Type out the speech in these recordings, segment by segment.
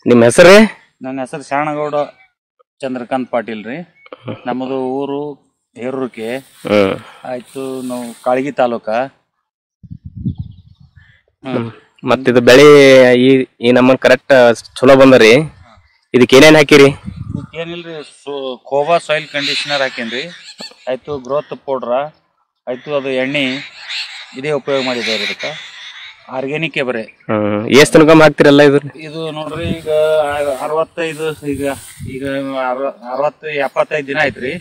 ನಿಮ್ಮ ಹೆಸರೇ? ನನ್ನ ಹೆಸರು ಶಾಣಗೌಡ ಚಂದ್ರಕಾಂತ್ ಪಾಟೀಲ್ ರೀ. ನಮ್ಮದು ಊರು ಹೇರೂರ್ಕೆ ಆಯ್ತು. ನಾವು ಕಾಳಗಿ ತಾಲೂಕ. ಮತ್ತಿದು ಬೆಳೆ ಈ ನಮ್ಮ ಕರೆಕ್ಟ್ ಚಲೋ ಬಂದರಿ. ಇದಕ್ಕೆ ಏನೇನ್ ಹಾಕಿರಿ? ಏನಿಲ್ರಿ, ಕೋಬಾ ಸಾಯಿಲ್ ಕಂಡೀಷನರ್ ಹಾಕೇನ್ರಿ. ಆಯ್ತು ಗ್ರೋತ್ ಪೌಡ್ರ ಆಯ್ತು, ಅದು ಎಣ್ಣೆ ಇದೇ ಉಪಯೋಗ ಮಾಡಿದವ್ರಿ. ಇದಕ್ಕೆ ಆರ್ಗ್ಯಾನಿಕ್ ಬರೀ. ಎಷ್ಟು ತನಕ ಹಾಕ್ತಿರಲ್ಲ ಇದು ನೋಡ್ರಿ, ಈಗ 65 ಈಗ ಈಗ 60-75 ದಿನ ಆಯ್ತ್ರಿ.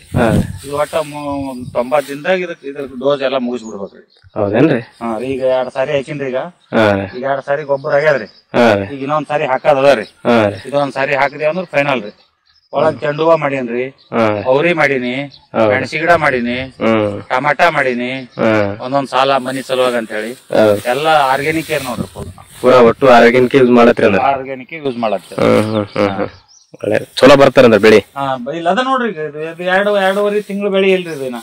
ಇದು ಒಟ್ಟ 90 ದಿನದಾಗ ಇದ್ರ ಡೋಸ್ ಎಲ್ಲಾ ಮುಗಿಸ್ಬಿಡ್ಬೇಕ್ರಿ. ಹೌದೇನ್ರಿ? ಈಗ 2 ಸಾರಿ ಹಾಕಿನ್ರಿ. ಈಗ 2 ಸಾರಿ ಗೊಬ್ಬರ ಆಗ್ಯಾದ್ರಿ. ಈಗ ಇನ್ನೊಂದ್ ಸಾರಿ ಹಾಕದರಿ. ಇದೊಂದ್ ಸಾರಿ ಹಾಕಿದೆ ಅಂದ್ರ ಫೈನಲ್ ರೀ. ಒಳಗ್ ಚೆಂಡು ಹೂವ ಮಾಡೀನ್ರಿ, ಅವ್ರಿ ಮಾಡೀನಿ, ಮೆಣಸಿ ಗಿಡ ಮಾಡೀನಿ, ಟಮಾಟಾ ಮಾಡೀನಿ, ಒಂದೊಂದ್ ಸಾಲ ಮನಿ ಸಲುವಾಗ ಅಂತ ಹೇಳಿ ಎಲ್ಲಾ ಆರ್ಗ್ಯಾನಿಕ್ ನೋಡ್ರಿ. ಪೂರಾ ಒಟ್ಟು ಆರ್ಗ್ಯಾನಿಕ್ ಯೂಸ್ ಮಾಡತ್ರಿ? ಆರ್ಗ್ಯಾನಿಕ್ ಯೂಸ್ ಮಾಡತ್ರಿ. ಚಲೋ ಬರ್ತಾರಂದ್ರ ಬೆಳಿ? ಇಲ್ಲ ಅದ ನೋಡ್ರಿ, ಇದು 2-2.5 ತಿಂಗಳು ಬೆಳಿ ಇಲ್ರಿ ಇದನ್ನ.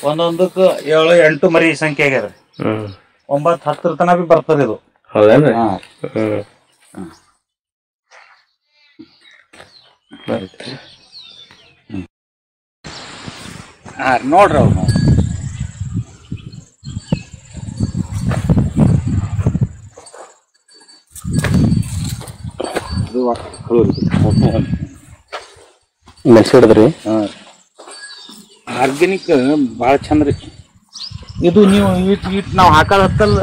ಒಂದೊಂದಕ್ಕ 7-8 ಮರಿ ಸಂಖ್ಯೆ ಆಗ್ಯಾರ. 9-10 ತನ ಬಿ ಬರ್ತದ ಇದು. ಹೌದೇನ್ರಿ? ನೋಡ್ರಿ ಅವ್ರು ಮೆಣಸಿ ಹಿಡಿದ್ರಿ? ಆರ್ಗ್ಯಾನಿಕ್ ಭಾಳ ಚಂದ ರೀ ಇದು. ನೀವು ಇಟ್ ನಾವು ಹಾಕೋದತ್ತಲ್ಲ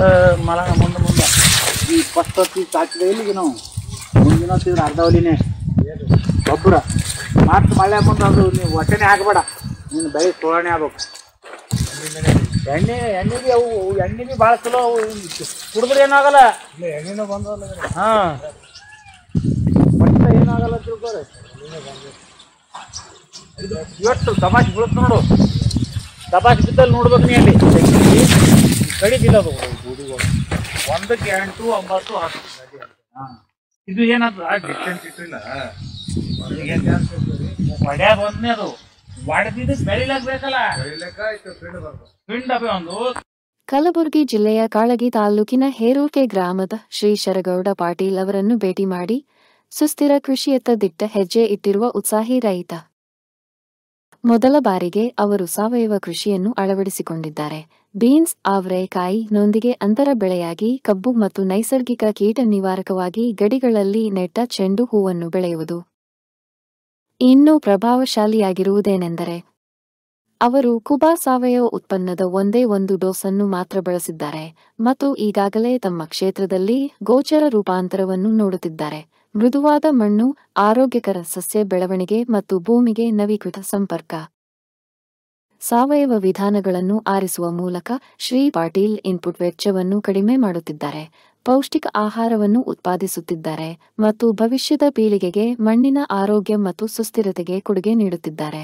ಮಳ ಮುಂದೆ ಈ ಫಸ್ಟ್ ಹಾಕಿದ ಇಲ್ಲಿಗೆ ನಾವು ಮುಂದಿನ ಅರ್ಧ ಒಲಿನೇ ಗೊಬ್ಬರ ಮತ್ತೆ ಮಳೆ ಮುಂದೆ ಅದು ನೀವು ಹೊಟ್ಟೆನೇ ಹಾಕಬೇಡ. ನೀನು ಬೆಳೆ ಸುವರ್ಣೆ ಆಗ್ಬೇಕು. ಎಣ್ಣೆ ಬಿ ಅವು ಎಣ್ಣೆ ಬಿ ಭಾಳ ಚಲೋ. ಅವು ಕುಡಿದ್ರೆ ಏನಾಗಲ್ಲ. ಎಣ್ಣೆನೂ ಬಂದವಲ್ಲ. ಮತ್ತೆ ಏನಾಗಲ್ಲ ತಿಳ್ಕೊರಿ. ಇವತ್ತು ತಮಾಷೆ ಬೀಳುತ್ತೆ ನೋಡು. ತಪಾಸಿ ಬಿದ್ದಲ್ಲಿ ನೋಡ್ಬೇಕು ನೀ. ಅಲ್ಲಿ ಕಡಿದಿಲ್ಲ ಅದು ಗುಡಿಗಳು. 1ಕ್ಕೆ 8, 9, 10. ಇದು ಏನಾದ್ರು ಡಿಸ್ಟೆನ್ಸ್ ಇಟ್ಟಿಲ್ಲ. ಹೊಡ್ಯಾದ ಒಂದನೇ ಅದು ಹೊಡೆದಿದ್ದು ಬೆಳಿಲಾಗಬೇಕಲ್ಲ. ಪಿಂಡ ಒಂದು. ಕಲಬುರಗಿ ಜಿಲ್ಲೆಯ ಕಾಳಗಿ ತಾಲೂಕಿನ ಹೇರೂರ್ಕೆ ಗ್ರಾಮದ ಶ್ರೀ ಶರಗೌಡ ಪಾಟೀಲ್ ಅವರನ್ನು ಭೇಟಿ ಮಾಡಿ ಸುಸ್ಥಿರ ಕೃಷಿಯತ್ತ ದಿಟ್ಟ ಹೆಜ್ಜೆ ಇಟ್ಟಿರುವ ಉತ್ಸಾಹಿ ರೈತ. ಮೊದಲ ಬಾರಿಗೆ ಅವರು ಸಾವಯವ ಕೃಷಿಯನ್ನು ಅಳವಡಿಸಿಕೊಂಡಿದ್ದಾರೆ. ಬೀನ್ಸ್, ಅವರೆಕಾಯಿ ನೊಂದಿಗೆ ಅಂತರ ಬೆಳೆಯಾಗಿ ಕಬ್ಬು ಮತ್ತು ನೈಸರ್ಗಿಕ ಕೀಟ ನಿವಾರಕವಾಗಿ ಗಡಿಗಳಲ್ಲಿ ನೆಟ್ಟ ಚೆಂಡು ಹೂವನ್ನು ಬೆಳೆಯುವುದು. ಇನ್ನೂ ಪ್ರಭಾವಶಾಲಿಯಾಗಿರುವುದೇನೆಂದರೆ ಅವರು ಕುಬಾ ಸಾವಯವ ಉತ್ಪನ್ನದ ಒಂದೇ ಒಂದು ಡೋಸನ್ನು ಮಾತ್ರ ಬಳಸಿದ್ದಾರೆ ಮತ್ತು ಈಗಾಗಲೇ ತಮ್ಮ ಕ್ಷೇತ್ರದಲ್ಲಿ ಗೋಚರ ರೂಪಾಂತರವನ್ನು ನೋಡುತ್ತಿದ್ದಾರೆ. ಮೃದುವಾದ ಮಣ್ಣು, ಆರೋಗ್ಯಕರ ಸಸ್ಯ ಬೆಳವಣಿಗೆ ಮತ್ತು ಭೂಮಿಗೆ ನವೀಕೃತ ಸಂಪರ್ಕ. ಸಾವಯವ ವಿಧಾನಗಳನ್ನು ಆರಿಸುವ ಮೂಲಕ ಶ್ರೀ ಪಾಟೀಲ್ ಇನ್ಪುಟ್ ವೆಚ್ಚವನ್ನು ಕಡಿಮೆ ಮಾಡುತ್ತಿದ್ದಾರೆ, ಪೌಷ್ಟಿಕ ಆಹಾರವನ್ನು ಉತ್ಪಾದಿಸುತ್ತಿದ್ದಾರೆ ಮತ್ತು ಭವಿಷ್ಯದ ಪೀಳಿಗೆಗೆ ಮಣ್ಣಿನ ಆರೋಗ್ಯ ಮತ್ತು ಸುಸ್ಥಿರತೆಗೆ ಕೊಡುಗೆ ನೀಡುತ್ತಿದ್ದಾರೆ.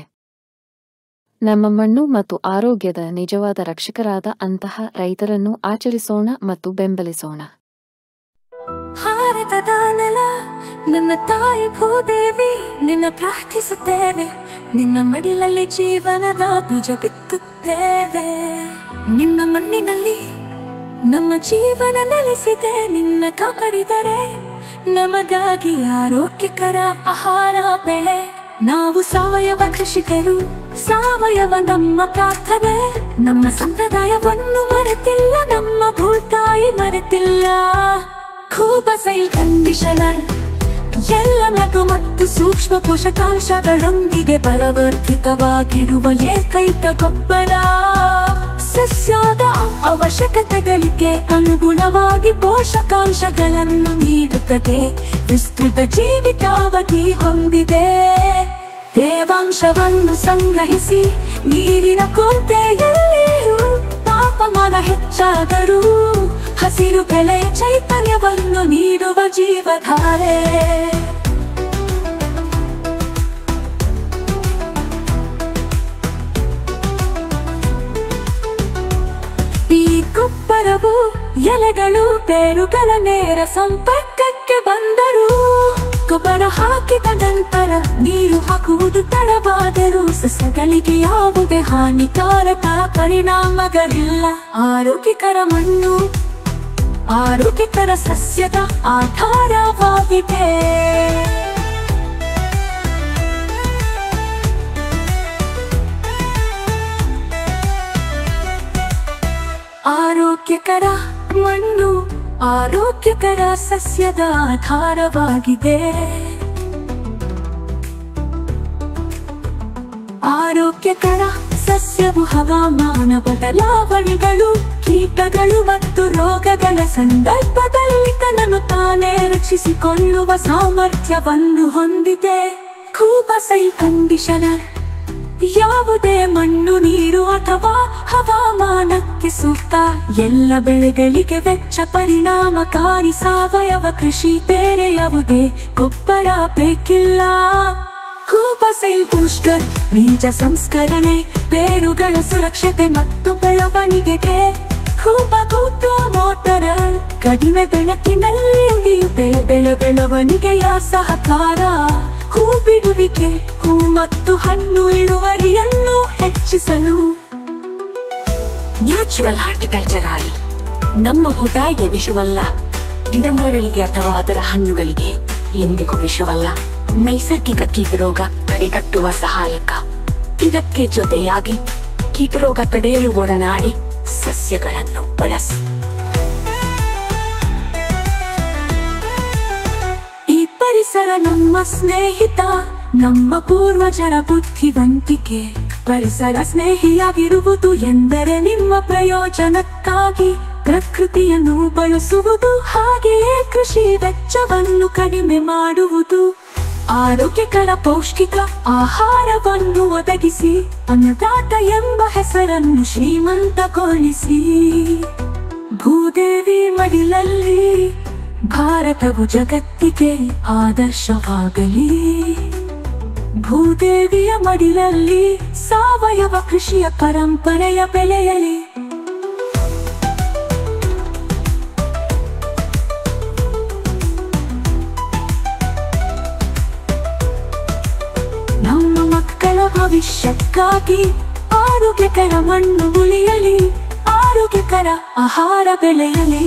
ನಮ್ಮ ಮಣ್ಣು ಮತ್ತು ಆರೋಗ್ಯದ ನಿಜವಾದ ರಕ್ಷಕರಾದ ಅಂತಹ ರೈತರನ್ನು ಆಚರಿಸೋಣ ಮತ್ತು ಬೆಂಬಲಿಸೋಣ. ಭಾರತದ ನೆಲ ನನ್ನ ತಾಯಿ ಭೂದೇವಿ, ನಿನ್ನ ಪ್ರಾರ್ಥಿಸುತ್ತೇವೆ. ನಿನ್ನ ಮಡಿಲಲ್ಲಿ ಜೀವನದ ಬೀಜ ಬಿತ್ತುತ್ತೇವೆ. ನಿನ್ನ ಮಣ್ಣಿನಲ್ಲಿ ನಮ್ಮ ಜೀವನ ನೆಲೆಸಿದೆ. ನಿನ್ನ ಕಾಪಾಡಿದರೆ ನಮಗಾಗಿ ಆರೋಗ್ಯಕರ ಆಹಾರ ಬೆಳೆ. ನಾವು ಸಾವಯವ ಕೃಷಿಕರು, ಸಾವಯವ ನಮ್ಮ ಪ್ರಾರ್ಥನೆ. ನಮ್ಮ ಸಂಪ್ರದಾಯವನ್ನು ಮರೆತಿಲ್ಲ, ನಮ್ಮ ಭೂತಾಯಿ ಮರೆತಿಲ್ಲ. ಕೋಬಾ ಸಾಯಿಲ್ ಕಂಡೀಷನರ್ ಎಲ್ಲ ಲಘು ಮತ್ತು ಸೂಕ್ಷ್ಮ ಪೋಷಕಾಂಶಗಳೊಂದಿಗೆ ಪರಿವರ್ತಿತವಾಗಿರುವ ಏಕೈಕ ಗೊಬ್ಬರ. ಸಸ್ಯದ ಅವಶ್ಯಕತೆಗಳಿಗೆ ಅನುಗುಣವಾಗಿ ಪೋಷಕಾಂಶಗಳನ್ನು ನೀಡುತ್ತದೆ. ವಿಸ್ತೃತ ಜೀವಿತಾವಧಿ ಹೊಂದಿದೆ. ತೇವಾಂಶವನ್ನು ಸಂಗ್ರಹಿಸಿ ನೀರಿನ ಕೊರತೆಯಲ್ಲಿಯೂ ತಾಪಮಾನ ಹೆಚ್ಚಾದರೂ ಹಸಿರು ಬೆಳೆ ಚೈತನ್ಯವನ್ನು ನೀಡುವ ಜೀವಧಾರೆ. ಈ ಗೊಬ್ಬರವು ಎಲೆಗಳು ಬೇರುಗಳ ನೇರ ಸಂಪರ್ಕಕ್ಕೆ ಬಂದರೂ ಗೊಬ್ಬರ ಹಾಕಿದ ನಂತರ ನೀರು ಹಾಕುವುದು ತಡವಾದರೂ ಸಸ್ಯಗಳಿಗೆ ಯಾವುದೇ ಹಾನಿಕಾರಕ ಪರಿಣಾಮಗಳಿಲ್ಲ. ಆರೋಗ್ಯಕರ ಮಣ್ಣು ಆರೋಗ್ಯಕರ ಸಸ್ಯದ ಆಧಾರವಾಗಿದೆ. ಆರೋಗ್ಯಕರ ಮಣ್ಣು ಆರೋಗ್ಯಕರ ಸಸ್ಯದ ಆಧಾರವಾಗಿದೆ. ಆರೋಗ್ಯಕರ ಸಸ್ಯವು ಹವಾಮಾನ ಬದಲಾವಣೆಗಳು, ಕೀಟಗಳು ಮತ್ತು ರೋಗಗಳ ಸಂದರ್ಭದಲ್ಲಿ ತನ್ನನ್ನು ತಾನೇ ರಕ್ಷಿಸಿಕೊಳ್ಳುವ ಸಾಮರ್ಥ್ಯವನ್ನು ಹೊಂದಿದೆ. ಕೂಬಸೈಲ್ ಕಂಡೀಷನರ್ ಯಾವುದೇ ಮಣ್ಣು, ನೀರು ಅಥವಾ ಹವಾಮಾನಕ್ಕೆ ಸೂಕ್ತ. ಎಲ್ಲ ಬೆಳೆಗಳಿಗೆ ವೆಚ್ಚ ಪರಿಣಾಮಕಾರಿ ಸಾವಯವ ಕೃಷಿ. ಬೇರೆ ಯಾವುದೇ ಗೊಬ್ಬರ ಬೇಕಿಲ್ಲ. ಕೂಬಸೈಲ್ ಬೂಸ್ಟರ್ ಬೀಜ ಸಂಸ್ಕರಣೆ, ಬೇರುಗಳ ಸುರಕ್ಷತೆ ಮತ್ತು ಬೆಳವಣಿಗೆಗೆ. ಕೂಬಗೂಟು ಮೋಟರ್ ಕಡಿಮೆ ಬೆಳಕಿನಲ್ಲಿ ಬೆಳವಣಿಗೆಯ ಸಹಕಾರ. ಹೂ ಬಿಡುವಿಕೆ, ಹೂ ಮತ್ತು ಹಣ್ಣು ಇಳುವರಿಯನ್ನು ಹೆಚ್ಚಿಸಲು. ನ್ಯಾಚುರಲ್ ಹಾರ್ಟಿಕಲ್ಚರ್ ನಮ್ಮ ಊಟಗೆ ವಿಷವಲ್ಲ, ಗಿಡಮರಗಳಿಗೆ ಅಥವಾ ಅದರ ಹಣ್ಣುಗಳಿಗೆ ಎಂದಿಗೂ ವಿಷವಲ್ಲ. ನೈಸರ್ಗಿಕ ಕೀಟರೋಗ ತಡೆಗಟ್ಟುವ ಸಹಾಯಕ. ಇದಕ್ಕೆ ಜೊತೆಯಾಗಿ ಕೀಟರೋಗ ತಡೆಯಲು ಒಡನಾಡಿ ಸಸ್ಯಗಳನ್ನು ಬಳಸಿ. ಈ ಪರಿಸರ ನಮ್ಮ ಸ್ನೇಹಿತ, ನಮ್ಮ ಪೂರ್ವಜರ ಬುದ್ಧಿವಂತಿಕೆ. ಪರಿಸರ ಸ್ನೇಹಿಯಾಗಿರುವುದು ಎಂದರೆ ನಿಮ್ಮ ಪ್ರಯೋಜನಕ್ಕಾಗಿ ಪ್ರಕೃತಿಯನ್ನು ಬಳಸುವುದು, ಹಾಗೆಯೇ ಕೃಷಿ ವೆಚ್ಚವನ್ನು ಕಡಿಮೆ ಮಾಡುವುದು. ಆರೋಗ್ಯಕರ ಪೌಷ್ಟಿಕ ಆಹಾರವನ್ನು ಒದಗಿಸಿ ಅನ್ನದಾತ ಎಂಬ ಹೆಸರನ್ನು ಶ್ರೀಮಂತಗೊಳಿಸಿ. ಭೂದೇವಿ ಮಡಿಲಲ್ಲಿ ಭಾರತವು ಜಗತ್ತಿಗೆ ಆದರ್ಶವಾಗಲಿ. ಭೂದೇವಿಯ ಮಡಿಲಲ್ಲಿ ಸಾವಯವ ಕೃಷಿಯ ಪರಂಪರೆಯ ಬೆಳೆಯಲಿ. ನಮ್ಮ ಮಕ್ಕಳ ಭವಿಷ್ಯಕ್ಕಾಗಿ ಆರೋಗ್ಯಕರ ಮಣ್ಣು ಉಳಿಯಲಿ, ಆರೋಗ್ಯಕರ ಆಹಾರ ಬೆಳೆಯಲಿ.